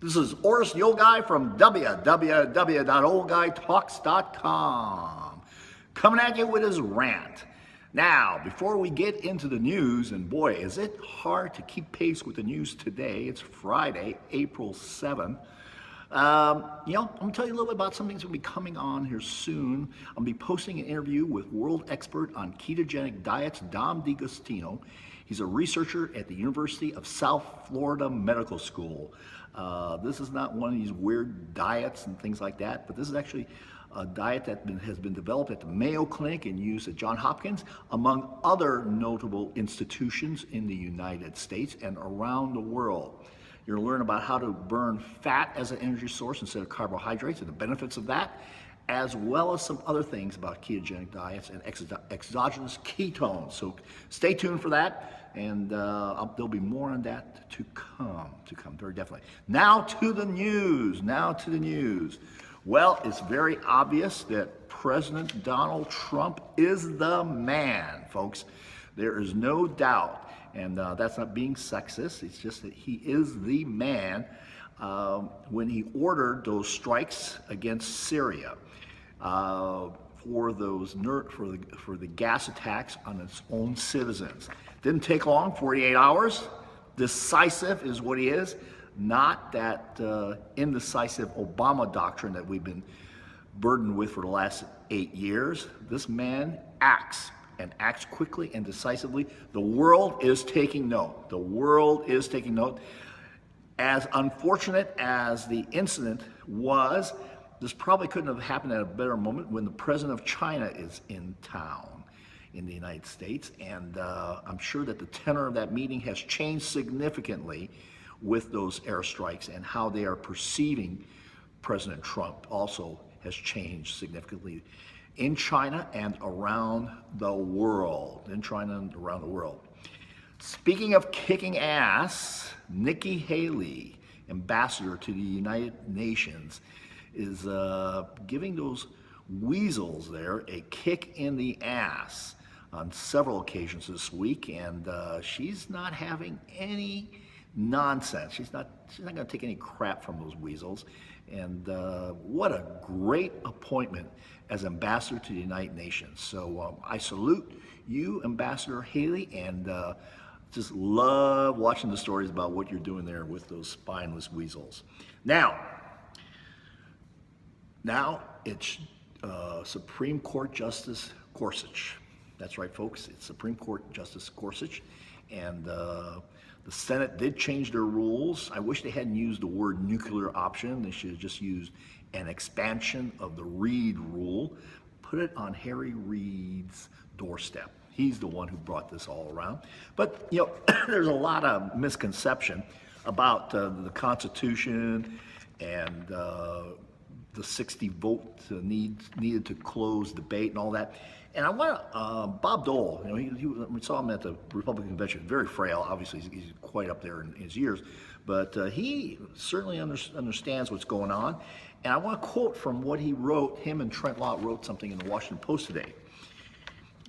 This is Oris, the old guy from www.oldguytalks.com, coming at you with his rant. Now, before we get into the news, and boy, is it hard to keep pace with the news today. It's Friday, April 7th. I'm going to tell you a little bit about some things that will be coming on here soon. I'll be posting an interview with world expert on ketogenic diets, Dom D'Agostino. He's a researcher at the University of South Florida Medical School. This is not one of these weird diets and things like that, but this is actually a diet that has been developed at the Mayo Clinic and used at Johns Hopkins, among other notable institutions in the United States and around the world. You're going to learn about how to burn fat as an energy source instead of carbohydrates and the benefits of that, as well as some other things about ketogenic diets and exogenous ketones. So stay tuned for that. And there'll be more on that to come, very definitely. Now to the news. Well, it's very obvious that President Donald Trump is the man, folks. There is no doubt. And that's not being sexist. It's just that he is the man when he ordered those strikes against Syria for the gas attacks on its own citizens. Didn't take long, 48 hours. Decisive is what he is, not that indecisive Obama Doctrine that we've been burdened with for the last 8 years. This man acts, and acts quickly and decisively. The world is taking note. As unfortunate as the incident was, this probably couldn't have happened at a better moment when the president of China is in town in the United States, and I'm sure that the tenor of that meeting has changed significantly with those airstrikes, and how they are perceiving President Trump also has changed significantly in China and around the world. Speaking of kicking ass, Nikki Haley, ambassador to the United Nations, is giving those weasels there a kick in the ass on several occasions this week, and she's not having any nonsense. She's not going to take any crap from those weasels. And what a great appointment as ambassador to the United Nations. So I salute you, Ambassador Haley, and just love watching the stories about what you're doing there with those spineless weasels. Now it's Supreme Court Justice Gorsuch. That's right, folks. It's Supreme Court Justice Gorsuch, and the Senate did change their rules. I wish they hadn't used the word nuclear option. They should have just used an expansion of the Reid Rule. Put it on Harry Reid's doorstep. He's the one who brought this all around. But, there's a lot of misconception about the Constitution and the 60 vote needed to close debate and all that. And I want Bob Dole, we saw him at the Republican convention, very frail, obviously he's quite up there in his years, but he certainly understands what's going on. And I want to quote from what he wrote. Him and Trent Lott wrote something in the Washington Post today.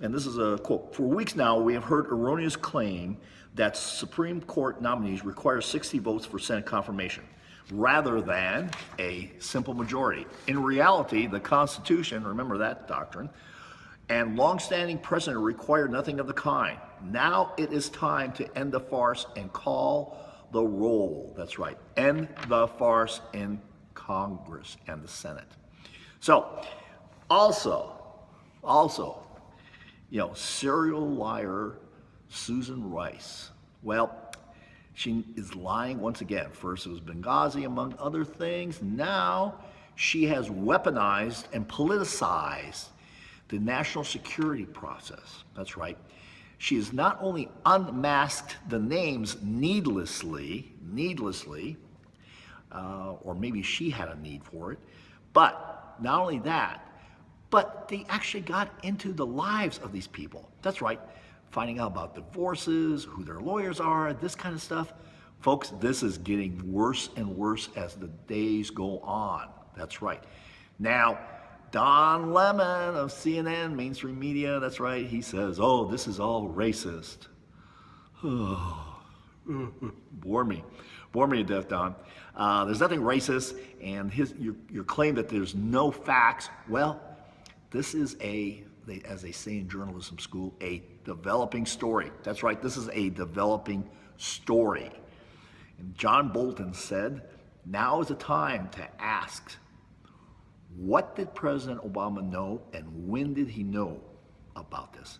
And this is a quote: "For weeks now, we have heard erroneous claim that Supreme Court nominees require 60 votes for Senate confirmation, rather than a simple majority. In reality, the Constitution," remember that doctrine, "and longstanding precedent require nothing of the kind. Now it is time to end the farce and call the roll." That's right, end the farce in Congress and the Senate. So, also, serial liar Susan Rice. Well, she is lying once again. First it was Benghazi, among other things. Now she has weaponized and politicized the national security process. That's right. She has not only unmasked the names needlessly, or maybe she had a need for it, but not only that, but they actually got into the lives of these people. That's right. Finding out about divorces, who their lawyers are, this kind of stuff. Folks, this is getting worse and worse as the days go on. That's right. Now, Don Lemon of CNN, mainstream media, that's right, he says, "Oh, this is all racist." Bore me. Bore me to death, Don. There's nothing racist, and your claim that there's no facts, well, this is as they say in journalism school, a developing story. That's right, this is a developing story. And John Bolton said, now is the time to ask, what did President Obama know and when did he know about this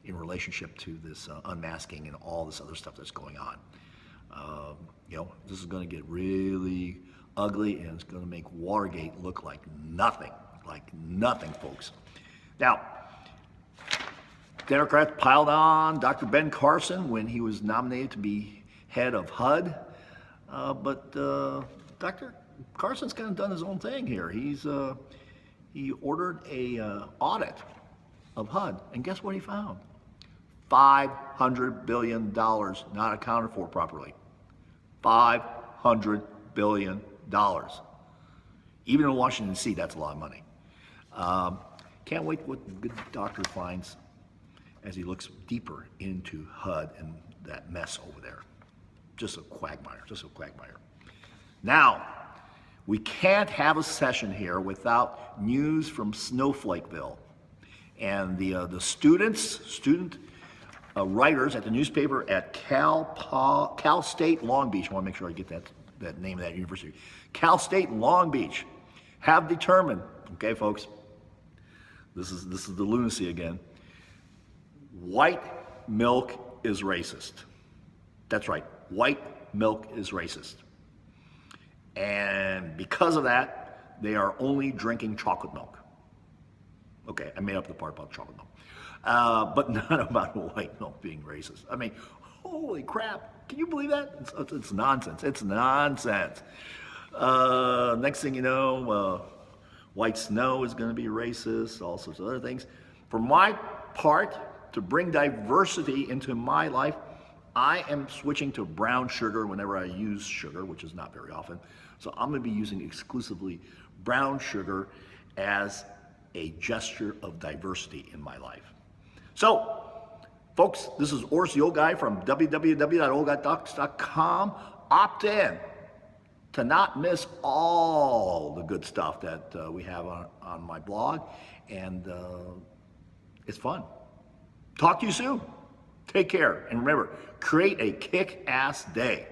in relationship to this unmasking and all this other stuff that's going on? This is going to get really ugly, and it's going to make Watergate look like nothing, folks. Now, Democrats piled on Dr. Ben Carson when he was nominated to be head of HUD, but Dr. Carson's kind of done his own thing here. He ordered a audit of HUD, and guess what he found? $500 billion not accounted for properly. $500 billion. Even in Washington, D.C., that's a lot of money. Can't wait what the good doctor finds as he looks deeper into HUD and that mess over there. Just a quagmire. Now, we can't have a session here without news from Snowflakeville. And the student writers at the newspaper at Cal State Long Beach, I want to make sure I get that name of that university, Cal State Long Beach, have determined, okay folks, this is the lunacy again, white milk is racist. That's right, white milk is racist. And because of that, they are only drinking chocolate milk. Okay, I made up the part about chocolate milk. But not about white milk being racist. I mean, holy crap, can you believe that? It's nonsense, next thing you know, white snow is gonna be racist, all sorts of other things. For my part, to bring diversity into my life, I am switching to brown sugar whenever I use sugar, which is not very often. So I'm gonna be using exclusively brown sugar as a gesture of diversity in my life. So, folks, this is Urs, the old guy from www.oldguydocs.com. Opt in to not miss all the good stuff that we have on my blog, and it's fun. Talk to you soon. Take care, and remember, create a kick-ass day.